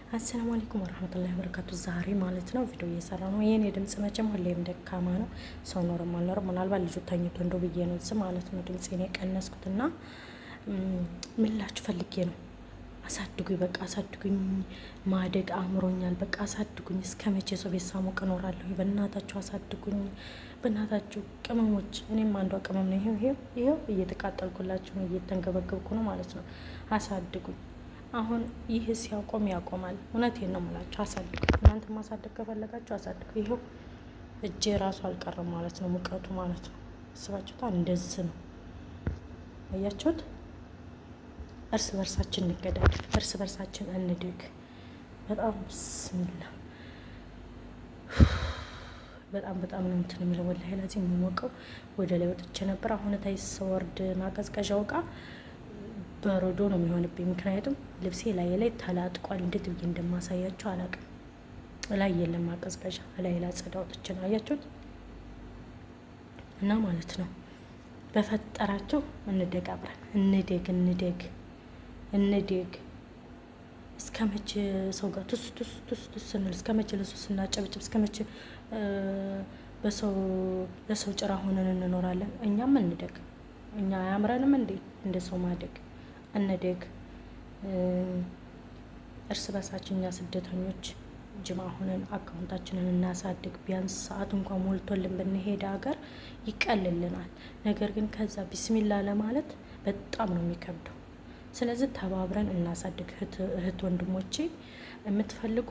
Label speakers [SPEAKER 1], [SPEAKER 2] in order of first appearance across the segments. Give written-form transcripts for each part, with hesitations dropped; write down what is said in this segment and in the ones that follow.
[SPEAKER 1] አሰላሙ አለይኩም ወራህመቱላሂ ወበረካቱ። ዛሬ ማለት ነው ቪዲዮ እየሰራ ነው። የኔ ድምጽ መቼም ሁሌም ደካማ ነው። ሰው ኖርም አልኖርም ምናልባት ልጁ ተኝቶ እንደው ብዬ ነው ማለት ነው ድምጼን የቀነስኩትና ምላችሁ ፈልጌ ነው። አሳድጉኝ፣ በቃ አሳድጉኝ። ማደግ አምሮኛል። በቃ አሳድጉኝ። እስከ መቼ ሰው ቤት ሳሞቅ እኖራለሁ? በእናታችሁ አሳድጉኝ። በእናታችሁ ቅመሞች፣ እኔም አንዷ ቅመም ነው። ይሄው እየተቃጠልኩላችሁ ነው፣ እየተንገበገብኩ ነው ማለት ነው። አሳድጉኝ። አሁን ይህ ሲያቆም ያቆማል። እውነቴን ነው የምላችሁ። አሳድጉ። እናንተ ማሳደግ ከፈለጋችሁ አሳድጉ። ይኸው እጄ ራሱ አልቀረም ማለት ነው፣ ሙቀቱ ማለት ነው። አስባችሁታ? እንደዚህ ነው። አያችሁት? እርስ በርሳችን እንገዳድ፣ እርስ በርሳችን እንደግ። በጣም ብስሚላ በጣም ነው እንትን የሚለው ወላሂ ላዚም የምሞቀው። ወደ ላይ ወጥቼ ነበር። አሁን ታይ ስወርድ ማቀዝቀዣው እቃ በረዶ ነው የሚሆንብኝ። ምክንያቱም ልብሴ ላይ ተላጥቋል። እንዴት ብዬ እንደማሳያችሁ አላውቅም። ላይ የለም ማቀዝቀዣ፣ ላይ ላጸዳ ወጥቼ ነው። አያችሁት? እና ማለት ነው በፈጠራችሁ እንደግ፣ አብረን እንደግ። እስከ መቼ ሰው ጋር ቱስ ስንል፣ እስከ መቼ ለሱ ስናጨብጭብ፣ እስከ መቼ ለሰው ጭራ ሆነን እንኖራለን? እኛም እንደግ። እኛ አያምረንም እንዴ እንደ ሰው ማደግ? እንደግ። እርስ በርሳችን እኛ ስደተኞች ጅማ ሆነን አካውንታችንን እናሳድግ። ቢያንስ ሰዓት እንኳን ሞልቶልን ብንሄድ ሀገር ይቀልልናል። ነገር ግን ከዛ ቢስሚላ ለማለት በጣም ነው የሚከብደው። ስለዚህ ተባብረን እናሳድግ። እህት ወንድሞቼ፣ የምትፈልጉ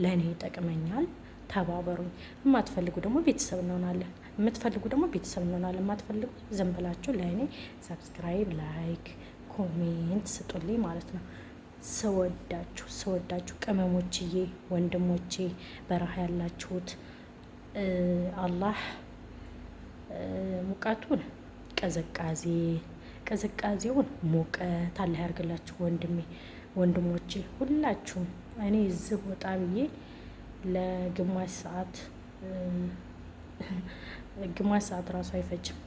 [SPEAKER 1] ለእኔ ይጠቅመኛል ተባበሩኝ። የማትፈልጉ ደግሞ ቤተሰብ እንሆናለን። የማትፈልጉ ዝም ብላችሁ ለእኔ ሰብስክራይብ፣ ላይክ፣ ኮሜንት ስጡልኝ ማለት ነው። ስወዳችሁ ቅመሞችዬ፣ ወንድሞቼ፣ በረሃ ያላችሁት አላህ ሙቀቱን ቅዝቃዜውን ሙቀት አላህ ያርግላችሁ። ወንድሞቼ ሁላችሁም። እኔ እዚህ ወጣ ብዬ ለግማሽ ሰዓት ራሱ አይፈጅም።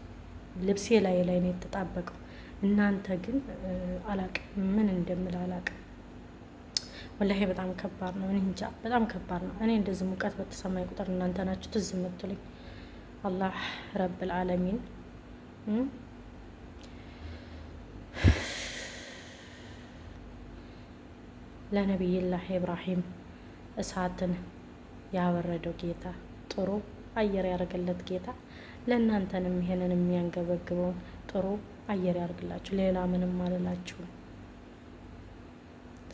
[SPEAKER 1] ልብሴ ላይ ነው የተጣበቀው። እናንተ ግን አላቅም፣ ምን እንደምል አላቅም። ወላሂ በጣም ከባድ ነው። እኔ እንጃ፣ በጣም ከባድ ነው። እኔ እንደዚህ ሙቀት በተሰማኝ ቁጥር እናንተ ናችሁ ትዝ የምትሉኝ። አላህ ረብል ዓለሚን ለነቢይላህ ኢብራሂም እሳትን ያበረደው ጌታ፣ ጥሩ አየር ያደርግለት ጌታ፣ ለእናንተንም ይሄንን የሚያንገበግበውን ጥሩ አየር ያርግላችሁ። ሌላ ምንም አልላችሁም።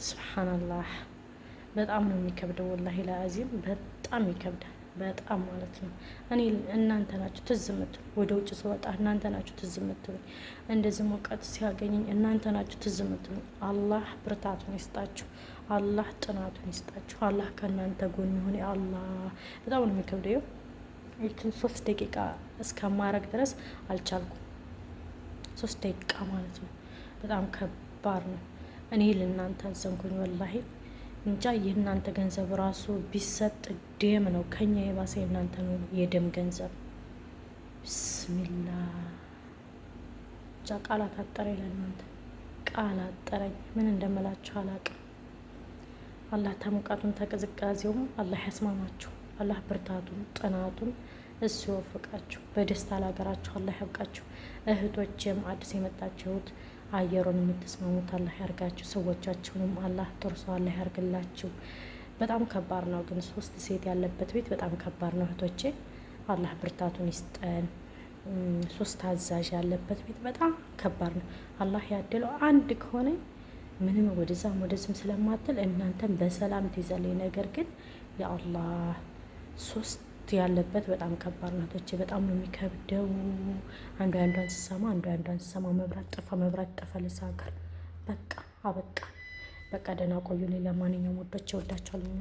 [SPEAKER 1] ሱብሃንአላህ በጣም ነው የሚከብደው። ወላሂ ለአዚም በጣም ይከብዳል። በጣም ማለት ነው። እኔ እናንተ ናችሁ ትዝ የምትሉ፣ ወደ ውጭ ስወጣ እናንተ ናችሁ ትዝ የምትሉ፣ እንደዚህ ሙቀት ሲያገኘኝ እናንተ ናችሁ ትዝ የምትሉ። አላህ ብርታቱን ይስጣችሁ። አላህ ጥናቱን ይስጣችሁ። አላህ ከእናንተ ጎን ይሁን። አላህ በጣም ነው የሚከብደው። ይችን 3 ደቂቃ እስከማረግ ድረስ አልቻልኩም። 3 ደቂቃ ማለት ነው። በጣም ከባድ ነው። እኔ ለእናንተ አዘንኩኝ ወላሂ እንጃ። የእናንተ ገንዘብ ራሱ ቢሰጥ ደም ነው። ከኛ የባሰ የእናንተ ነው የደም ገንዘብ። ብስሚላ እንጃ፣ ቃላት አጠረኝ። ለእናንተ ቃል አጠረኝ። ምን እንደምላችሁ አላቅም። አላህ ተሙቀቱን ተቅዝቃዜውም አላህ ያስማማችሁ። አላህ ብርታቱን ጥናቱን እሱ ይወፍቃችሁ። በደስታ ለሀገራችሁ አላህ ያብቃችሁ። እህቶችም አዲስ የመጣችሁት አየሩን የምትስማሙት አላህ ያርጋችሁ። ሰዎቻችሁንም አላህ ጥሩ ሰው አላህ ያርግላችሁ። በጣም ከባድ ነው ግን 3 ሴት ያለበት ቤት በጣም ከባድ ነው እህቶቼ። አላህ ብርታቱን ይስጠን። 3 አዛዥ ያለበት ቤት በጣም ከባድ ነው። አላህ ያድለው። አንድ ከሆነ ምንም ወደዛም ወደዚህም ስለማትል እናንተም በሰላም ትይዛለኝ። ነገር ግን የአላህ 3 ያለበት በጣም ከባድ ነው እህቶቼ። በጣም ነው የሚከብደው። አንዷን ስሰማ መብራት ጠፋ ልሳገር። በቃ አበቃ። በቃ ደህና ቆዩ። ለማንኛውም ወዶቼ እወዳችኋለሁ።